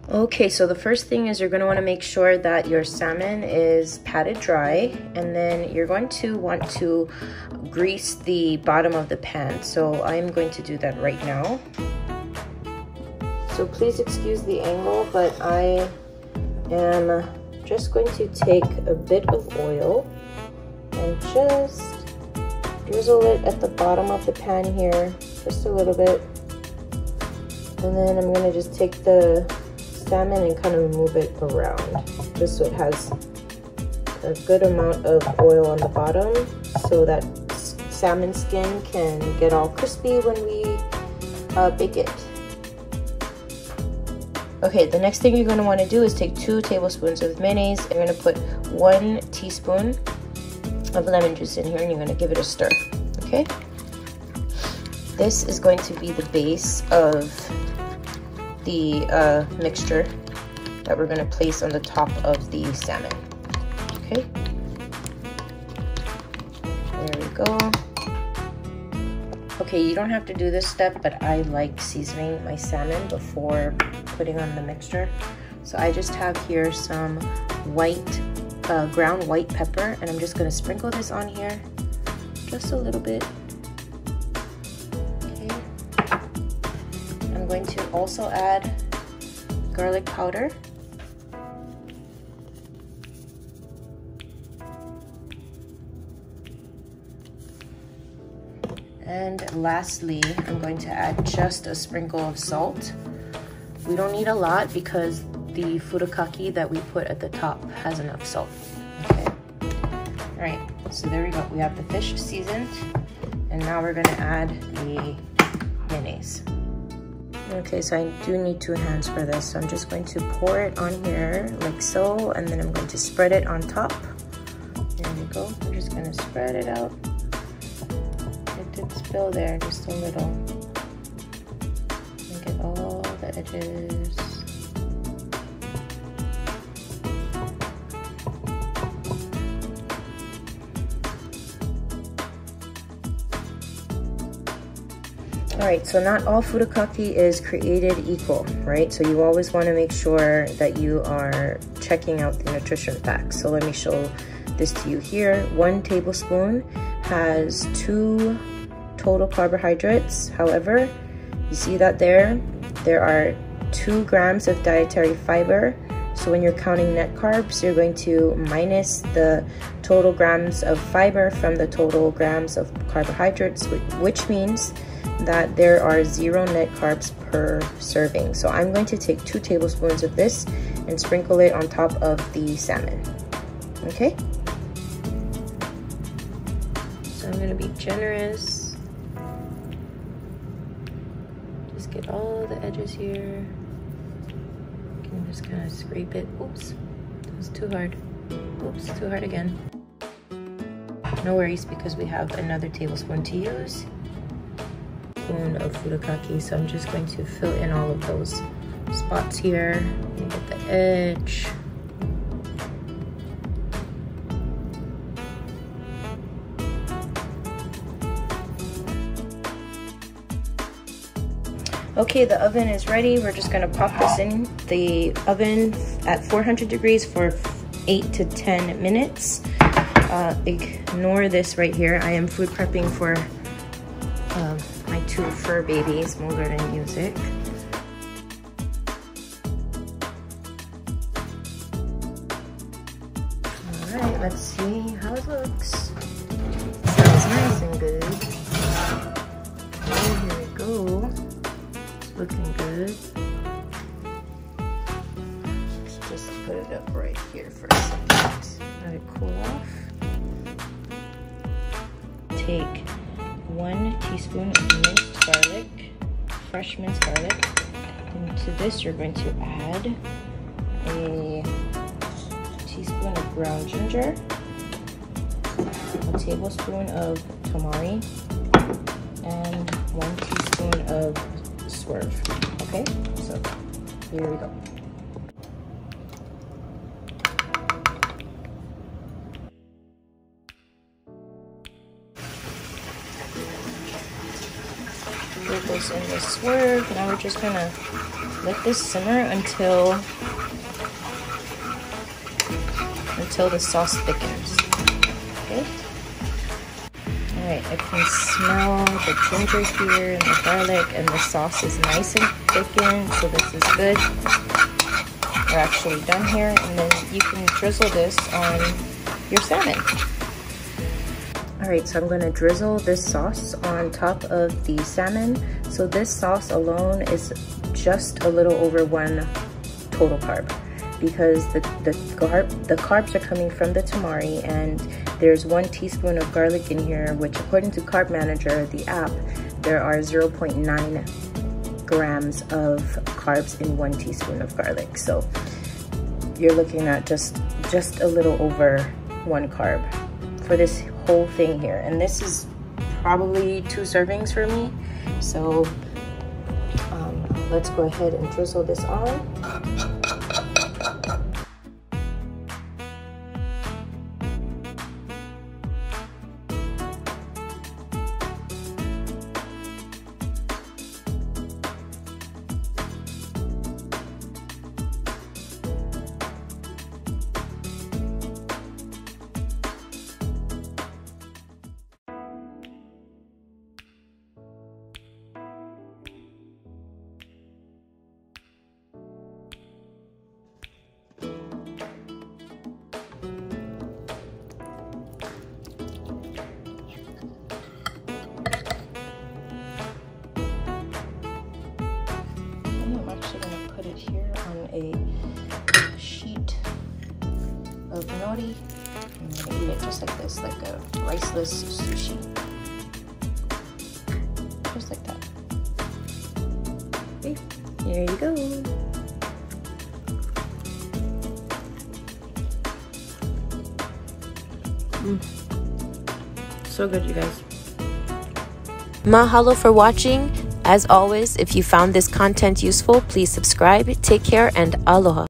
Okay, so the first thing is you're going to want to make sure that your salmon is patted dry, and then you're going to want to grease the bottom of the pan. So I'm going to do that right now. So please excuse the angle, but I am just going to take a bit of oil and just drizzle it at the bottom of the pan here, just a little bit. And then I'm going to just take the salmon and kind of move it around, just so it has a good amount of oil on the bottom, so that salmon skin can get all crispy when we bake it. Okay, the next thing you're going to want to do is take 2 tablespoons of mayonnaise. I'm going to put 1 teaspoon of lemon juice in here, and you're going to give it a stir. Okay, this is going to be the base of the mixture that we're going to place on the top of the salmon. Okay, there we go. Okay, you don't have to do this step, but I like seasoning my salmon before putting on the mixture. So I just have here some ground white pepper, and I'm just going to sprinkle this on here just a little bit. I'm going to also add garlic powder. And lastly, I'm going to add just a sprinkle of salt. We don't need a lot because the furikake that we put at the top has enough salt. Okay. All right, so there we go. We have the fish seasoned, and now we're gonna add the mayonnaise. Okay, so I do need 2 hands for this, so I'm just going to pour it on here like so, and then I'm going to spread it on top. There we go. I'm just gonna spread it out. It did spill there just a little. And get all the edges. Alright, so not all furikake is created equal, right? So you always want to make sure that you are checking out the nutrition facts. So let me show this to you here. 1 tablespoon has 2 total carbohydrates. However, you see that there are 2 grams of dietary fiber. So when you're counting net carbs, you're going to minus the total grams of fiber from the total grams of carbohydrates, which means that there are 0 net carbs per serving. So I'm going to take 2 tablespoons of this and sprinkle it on top of the salmon. Okay? So I'm going to be generous. Just get all the edges here. You can just kind of scrape it. Oops, that was too hard. Oops, too hard again. No worries, because we have another tablespoon to use. Spoon of furikake, so I'm just going to fill in all of those spots here and get the edge. Okay, the oven is ready. We're just gonna pop this in the oven at 400 degrees for 8 to 10 minutes. Ignore this right here. I am food prepping for my 2 fur babies, Mulder and Music. All right, let's see how it looks. Sounds nice and good. Oh, here we go. It's looking good. Let's just put it up right here for a second. Let it cool off. Take 1 teaspoon of minced garlic, fresh minced garlic. Into this, you're going to add a teaspoon of ground ginger, a tablespoon of tamari, and 1 teaspoon of swerve. Okay, so here we go. Put this in the swerve. Now we're just gonna let this simmer until the sauce thickens. Okay. All right, I can smell the ginger here and the garlic, and the sauce is nice and thickened, so this is good. We're actually done here, and then you can drizzle this on your salmon. All right, so I'm gonna drizzle this sauce on top of the salmon. So this sauce alone is just a little over 1 total carb, because the carbs are coming from the tamari, and there's 1 teaspoon of garlic in here, which according to Carb Manager, the app, there are 0.9 grams of carbs in 1 teaspoon of garlic. So you're looking at just a little over 1 carb for this whole thing here. And this is probably 2 servings for me. So let's go ahead and drizzle this on. A sheet of nori. I'm gonna eat it just like this, like a riceless sushi. Just like that. Okay, here you go. So good, you guys. Mahalo for watching. As always, if you found this content useful, please subscribe. Take care and aloha.